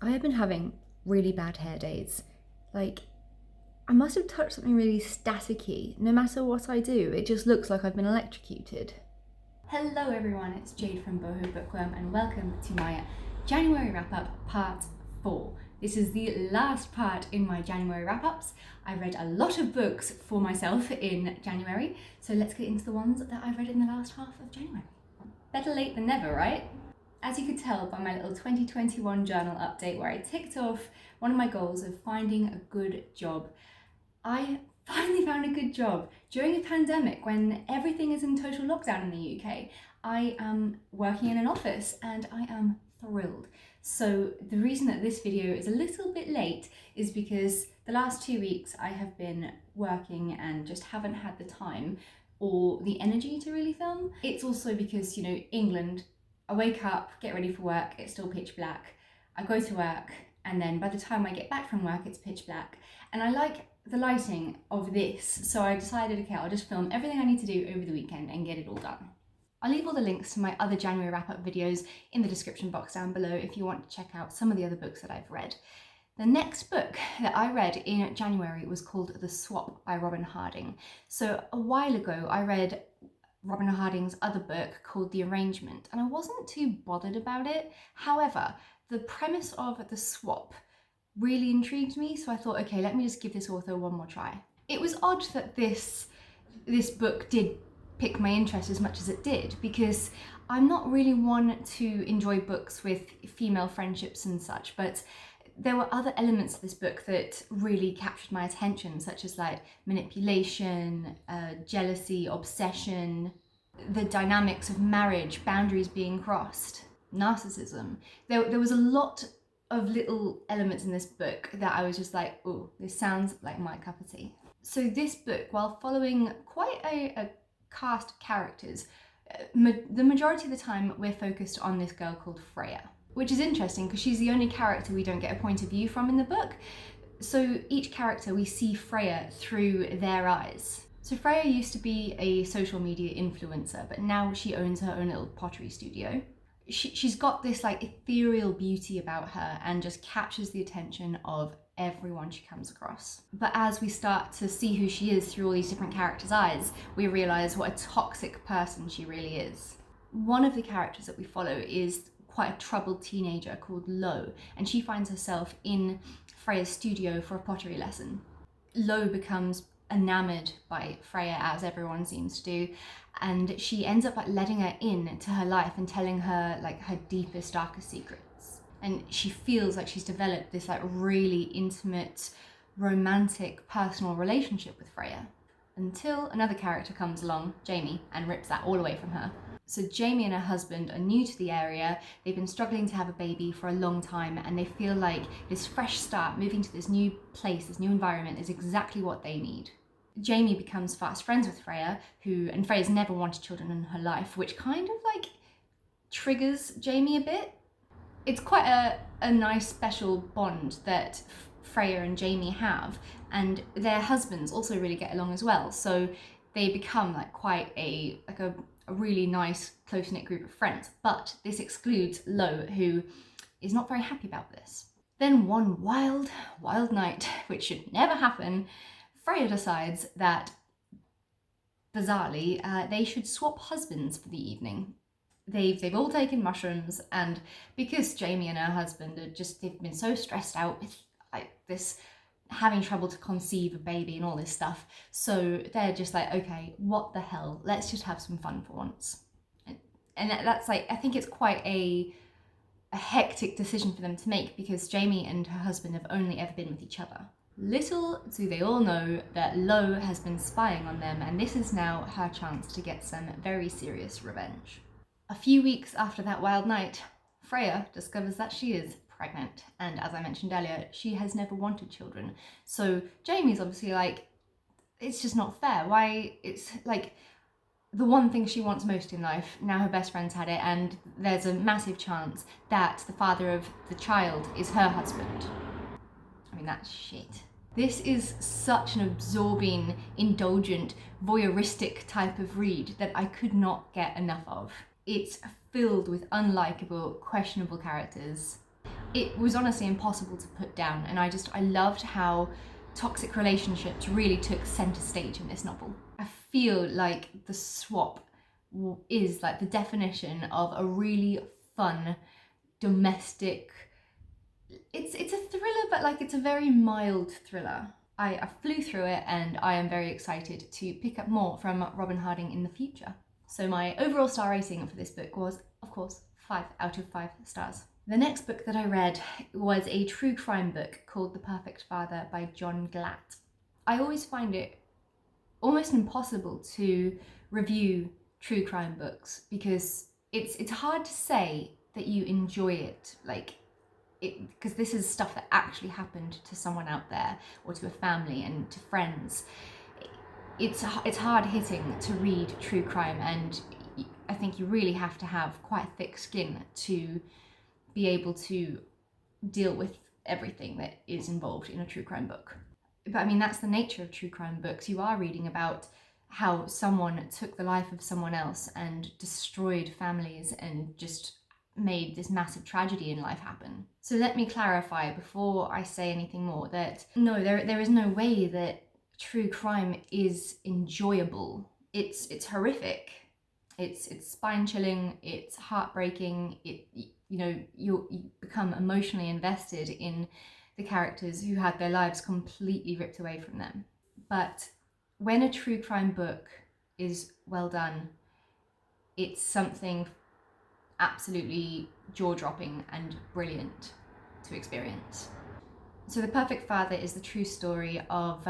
I have been having really bad hair days. Like, I must have touched something really staticky. No matter what I do, it just looks like I've been electrocuted. Hello everyone, it's Jade from Boho Bookworm and welcome to my January wrap-up part 4. This is the last part in my January wrap-ups. I read a lot of books for myself in January, so let's get into the ones that I read in the last half of January. Better late than never, right? As you could tell by my little 2021 journal update where I ticked off one of my goals of finding a good job, I finally found a good job during a pandemic when everything is in total lockdown in the UK. I am working in an office and I am thrilled. So the reason that this video is a little bit late is because the last 2 weeks I have been working and just haven't had the time or the energy to really film. It's also because, England, I wake up, get ready for work, it's still pitch black. I go to work and then by the time I get back from work, it's pitch black. And I like the lighting of this, so I decided, okay, I'll just film everything I need to do over the weekend and get it all done. I'll leave all the links to my other January wrap-up videos in the description box down below if you want to check out some of the other books that I've read. The next book that I read in January was called The Swap by Robyn Harding. So a while ago I read Robyn Harding's other book called The Arrangement and I wasn't too bothered about it. However, the premise of The Swap really intrigued me, so I thought, okay, let me just give this author one more try. It was odd that this book did pick my interest as much as it did, because I'm not really one to enjoy books with female friendships and such, but there were other elements of this book that really captured my attention, such as like manipulation, jealousy, obsession, the dynamics of marriage, boundaries being crossed, narcissism. There was a lot of little elements in this book that I was just like, oh, this sounds like my cup of tea. So this book, while following quite a cast of characters, the majority of the time we're focused on this girl called Freya, which is interesting because she's the only character we don't get a point of view from in the book. So each character, we see Freya through their eyes. So Freya used to be a social media influencer, but now she owns her own little pottery studio. She's got this like ethereal beauty about her and just captures the attention of everyone she comes across. But as we start to see who she is through all these different characters' eyes, we realise what a toxic person she really is. One of the characters that we follow is quite a troubled teenager called Lo, and she finds herself in Freya's studio for a pottery lesson. Lo becomes enamored by Freya, as everyone seems to do, and she ends up like letting her in to her life and telling her like her deepest, darkest secrets. And she feels like she's developed this like really intimate, romantic, personal relationship with Freya, until another character comes along, Jamie, and rips that all away from her. So Jamie and her husband are new to the area, they've been struggling to have a baby for a long time, and they feel like this fresh start, moving to this new place, this new environment, is exactly what they need. Jamie becomes fast friends with Freya, and Freya's never wanted children in her life, which kind of like triggers Jamie a bit. It's quite a nice special bond that Freya and Jamie have, and their husbands also really get along as well, so they become like quite a really nice close-knit group of friends. But this excludes Lo, who is not very happy about this. Then one wild night, which should never happen, Freya decides that, bizarrely, they should swap husbands for the evening. They've all taken mushrooms, and because Jamie and her husband they've been so stressed out with like this, having trouble to conceive a baby and all this stuff, so they're just like, okay, what the hell, let's just have some fun for once. And that's like, I think it's quite a hectic decision for them to make, because Jamie and her husband have only ever been with each other. Little do they all know that Lo has been spying on them, and this is now her chance to get some very serious revenge. A few weeks after that wild night, Freya discovers that she is pregnant, and as I mentioned earlier, she has never wanted children. So Jamie's obviously like, it's just not fair. Why? It's like the one thing she wants most in life. Now her best friend's had it, and there's a massive chance that the father of the child is her husband. I mean, that's shit. This is such an absorbing, indulgent, voyeuristic type of read that I could not get enough of. It's filled with unlikable, questionable characters. it was honestly impossible to put down, and I loved how toxic relationships really took center stage in this novel. I feel like The Swap is like the definition of a really fun domestic, it's a thriller, but like it's a very mild thriller. I flew through it, and I am very excited to pick up more from Robyn Harding in the future. So my overall star rating for this book was, of course, 5 out of 5 stars. The next book that I read was a true crime book called The Perfect Father by John Glatt. I always find it almost impossible to review true crime books because it's hard to say that you enjoy it, because this is stuff that actually happened to someone out there, or to a family and to friends. It's hard hitting to read true crime, and I think you really have to have quite thick skin to be able to deal with everything that is involved in a true crime book. But I mean, that's the nature of true crime books. You are reading about how someone took the life of someone else and destroyed families and just made this massive tragedy in life happen. So let me clarify before I say anything more that no, there is no way that true crime is enjoyable. It's horrific. It's spine-chilling, it's heartbreaking, you become emotionally invested in the characters who had their lives completely ripped away from them. But when a true crime book is well done, it's something absolutely jaw-dropping and brilliant to experience. So The Perfect Father is the true story of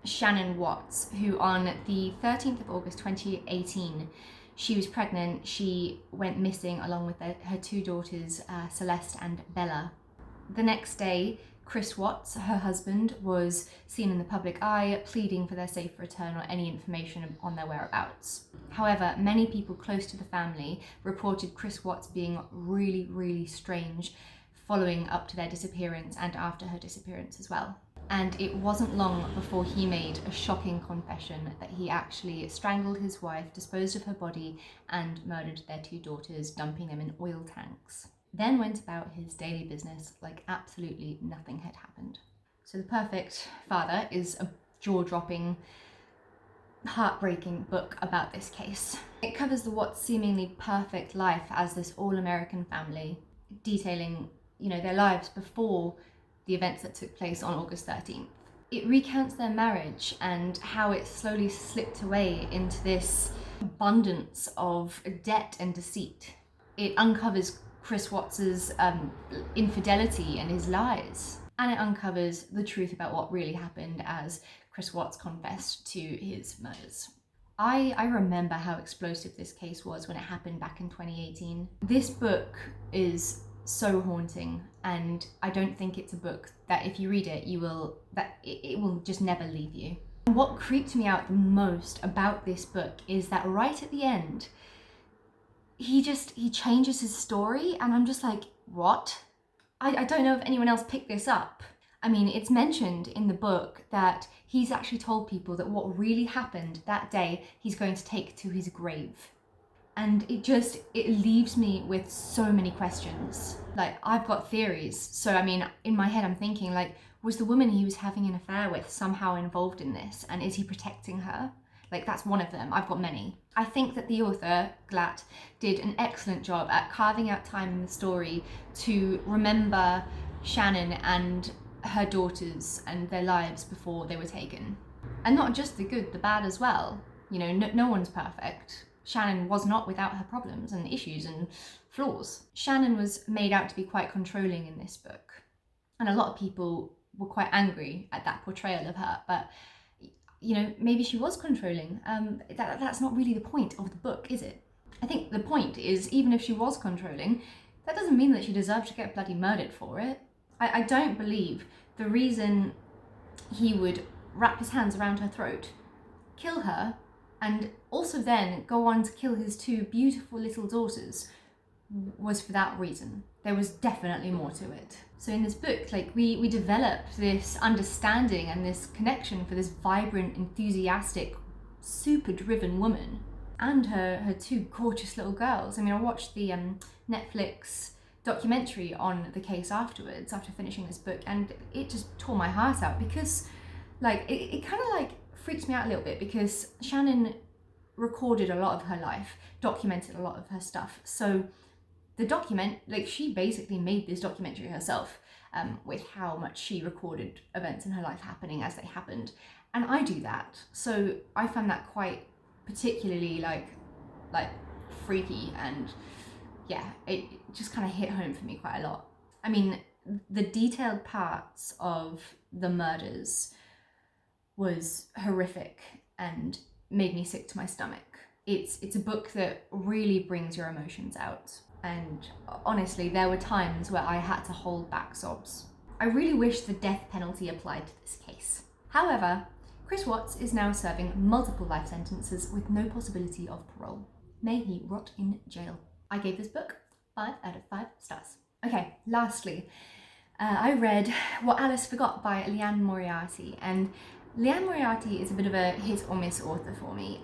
Shannon Watts, who on the 13th of August 2018, she was pregnant. She went missing along with her 2 daughters, Celeste and Bella. The next day, Chris Watts, her husband, was seen in the public eye, pleading for their safe return or any information on their whereabouts. However, many people close to the family reported Chris Watts being really, really strange following up to their disappearance and after her disappearance as well. And it wasn't long before he made a shocking confession that he actually strangled his wife, disposed of her body, and murdered their 2 daughters, dumping them in oil tanks. Then went about his daily business like absolutely nothing had happened. So The Perfect Father is a jaw-dropping, heartbreaking book about this case. It covers the Watts' seemingly perfect life as this all-American family, detailing, their lives before the events that took place on August 13th. It recounts their marriage and how it slowly slipped away into this abundance of debt and deceit. It uncovers Chris Watts's infidelity and his lies, and it uncovers the truth about what really happened as Chris Watts confessed to his murders. I remember how explosive this case was when it happened back in 2018. This book is so haunting, and I don't think it's a book that if you read it, it will just never leave you. And what creeped me out the most about this book is that right at the end, he changes his story, and I'm just like, what? I don't know if anyone else picked this up. I mean, it's mentioned in the book that he's actually told people that what really happened that day, he's going to take to his grave. And it leaves me with so many questions. Like, I've got theories. So, I mean, in my head, I'm thinking, like, was the woman he was having an affair with somehow involved in this? And is he protecting her? Like, that's one of them. I've got many. I think that the author, Glatt, did an excellent job at carving out time in the story to remember Shannon and her daughters and their lives before they were taken. And not just the good, the bad as well. No one's perfect. Shannon was not without her problems and issues and flaws. Shannon was made out to be quite controlling in this book, and a lot of people were quite angry at that portrayal of her, but maybe she was controlling. That's not really the point of the book, is it? I think the point is, even if she was controlling, that doesn't mean that she deserved to get bloody murdered for it. I don't believe the reason he would wrap his hands around her throat, kill her, and also then go on to kill his 2 beautiful little daughters was for that reason. There was definitely more to it. So in this book, we developed this understanding and this connection for this vibrant, enthusiastic, super driven woman and her 2 gorgeous little girls. I mean, I watched the Netflix documentary on the case afterwards, after finishing this book, and it just tore my heart out because like it kind of like freaked me out a little bit, because Shannon recorded a lot of her life, documented a lot of her stuff. So she basically made this documentary herself, with how much she recorded events in her life happening as they happened. And I do that. So I found that quite particularly like freaky, and yeah, it just kind of hit home for me quite a lot. I mean, the detailed parts of the murders was horrific and made me sick to my stomach. It's a book that really brings your emotions out. And honestly, there were times where I had to hold back sobs. I really wish the death penalty applied to this case. However, Chris Watts is now serving multiple life sentences with no possibility of parole. May he rot in jail. I gave this book 5 out of 5 stars. Okay, lastly, I read What Alice Forgot by Liane Moriarty, and Liane Moriarty is a bit of a hit or miss author for me.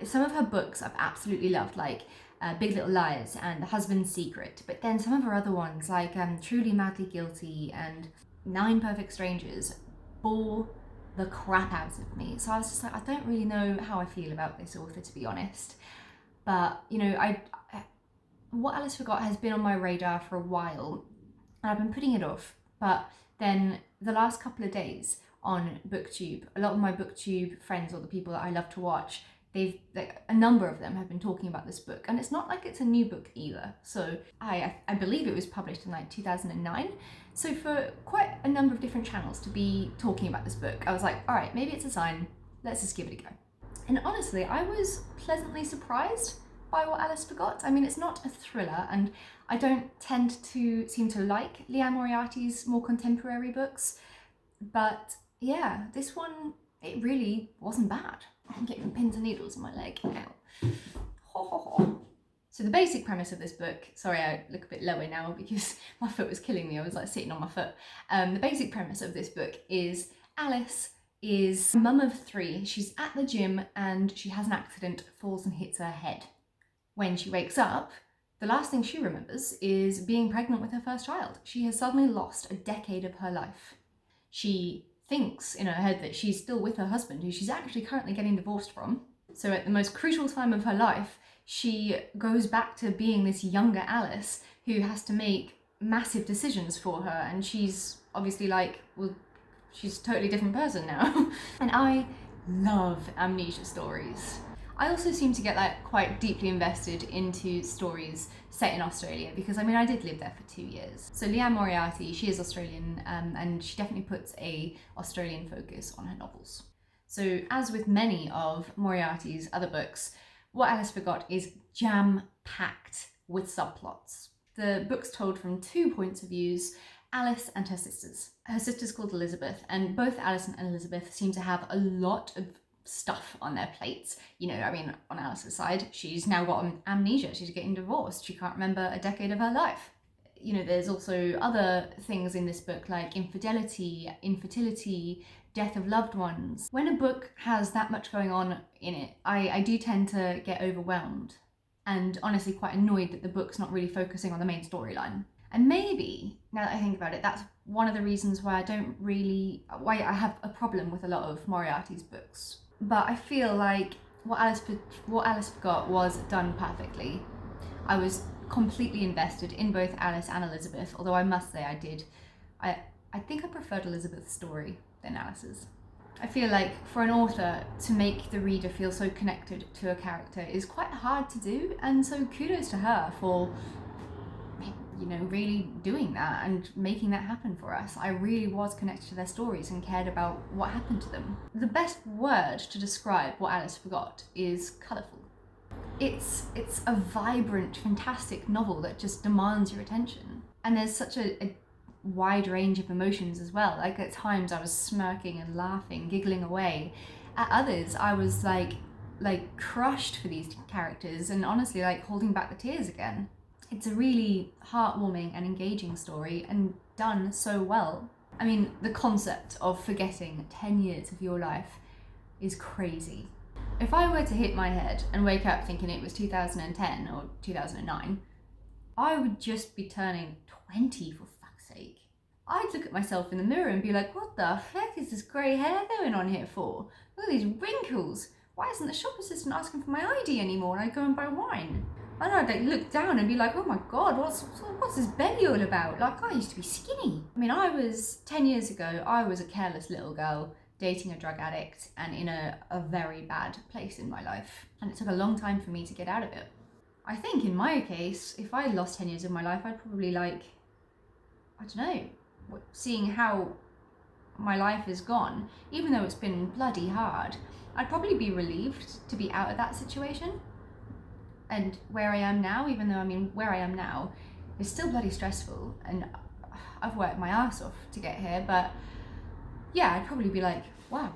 Some of her books I've absolutely loved, like Big Little Lies and The Husband's Secret, but then some of her other ones, like Truly Madly Guilty and 9 Perfect Strangers, bore the crap out of me. So I was just like, I don't really know how I feel about this author, to be honest. But, What Alice Forgot has been on my radar for a while, and I've been putting it off. But then the last couple of days on BookTube, a lot of my BookTube friends, or the people that I love to watch, a number of them have been talking about this book, and it's not like it's a new book either. So I believe it was published in like 2009. So for quite a number of different channels to be talking about this book, I was like, all right, maybe it's a sign. Let's just give it a go. And honestly, I was pleasantly surprised by What Alice Forgot. I mean, it's not a thriller, and I don't tend to seem to like Liane Moriarty's more contemporary books, but yeah, this one, it really wasn't bad. I'm getting pins and needles in my leg. Ow. Ho, ho, ho. So the basic premise of this book, sorry I look a bit lower now because my foot was killing me, I was like sitting on my foot. The basic premise of this book is Alice is a mum of 3. She's at the gym and she has an accident, falls and hits her head. When she wakes up, the last thing she remembers is being pregnant with her first child. She has suddenly lost a decade of her life. She thinks in her head that she's still with her husband, who she's actually currently getting divorced from. So at the most crucial time of her life, she goes back to being this younger Alice who has to make massive decisions for her, and she's obviously like, well, she's a totally different person now. And I love amnesia stories. I also seem to get like quite deeply invested into stories set in Australia, because I mean, I did live there for 2 years. So Liane Moriarty, she is Australian, and she definitely puts a Australian focus on her novels. So as with many of Moriarty's other books, What Alice Forgot is jam-packed with subplots. The book's told from 2 points of views: Alice and her sisters. Her sister's called Elizabeth, and both Alice and Elizabeth seem to have a lot of stuff on their plates. On Alice's side, she's now got amnesia, she's getting divorced, she can't remember a decade of her life. There's also other things in this book like infidelity, infertility, death of loved ones. When a book has that much going on in it, I do tend to get overwhelmed and honestly quite annoyed that the book's not really focusing on the main storyline. And maybe, now that I think about it, that's one of the reasons why I have a problem with a lot of Moriarty's books. But I feel like What Alice Forgot was done perfectly. I was completely invested in both Alice and Elizabeth, although I must say I think I preferred Elizabeth's story than Alice's. I feel like for an author to make the reader feel so connected to a character is quite hard to do, and so kudos to her for really doing that and making that happen for us. I really was connected to their stories and cared about what happened to them. The best word to describe What Alice Forgot is colourful. It's a vibrant, fantastic novel that just demands your attention. And there's such a wide range of emotions as well. Like at times I was smirking and laughing, giggling away. At others I was like crushed for these characters and honestly like holding back the tears again. It's a really heartwarming and engaging story, and done so well. I mean, the concept of forgetting 10 years of your life is crazy. If I were to hit my head and wake up thinking it was 2010 or 2009, I would just be turning 20 for fuck's sake. I'd look at myself in the mirror and be like, what the heck is this grey hair going on here for? Look at these wrinkles. Why isn't the shop assistant asking for my ID anymore and I go and buy wine? And I'd like look down and be like, oh my God, what's this belly all about? Like, I used to be skinny. I mean, 10 years ago, I was a careless little girl dating a drug addict and in a very bad place in my life. And it took a long time for me to get out of it. I think in my case, if I lost 10 years of my life, I'd probably like, I don't know, seeing how my life has gone, even though it's been bloody hard, I'd probably be relieved to be out of that situation. And where I am now, even though where I am now is still bloody stressful and I've worked my ass off to get here, but yeah, I'd probably be like, wow,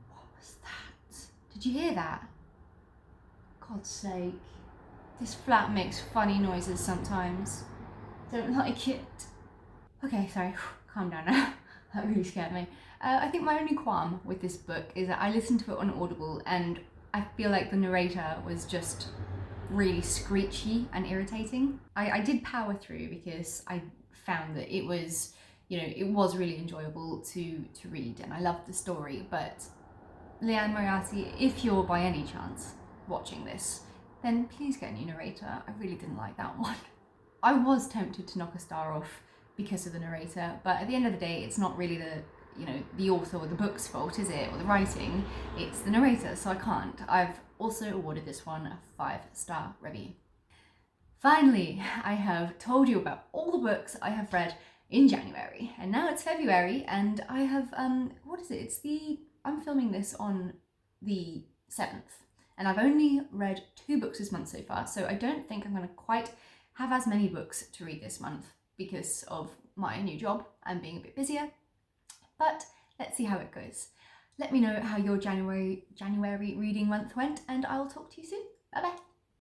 what was that? Did you hear that? God's sake, this flat makes funny noises sometimes. Don't like it. Okay, sorry, calm down now. That really scared me. I think my only qualm with this book is that I listened to it on Audible and I feel like the narrator was just really screechy and irritating. I did power through because I found that it was, it was really enjoyable to read and I loved the story, but Liane Moriarty, if you're by any chance watching this, then please get a new narrator. I really didn't like that one. I was tempted to knock a star off because of the narrator, but at the end of the day, it's not really the author or the book's fault, is it? Or the writing, it's the narrator, so I can't. I've also awarded this one a 5-star review. Finally, I have told you about all the books I have read in January, and now it's February, and I have, I'm filming this on the 7th, and I've only read 2 books this month so far, so I don't think I'm going to quite have as many books to read this month because of my new job and being a bit busier. But let's see how it goes. Let me know how your January reading month went, and I'll talk to you soon. Bye bye.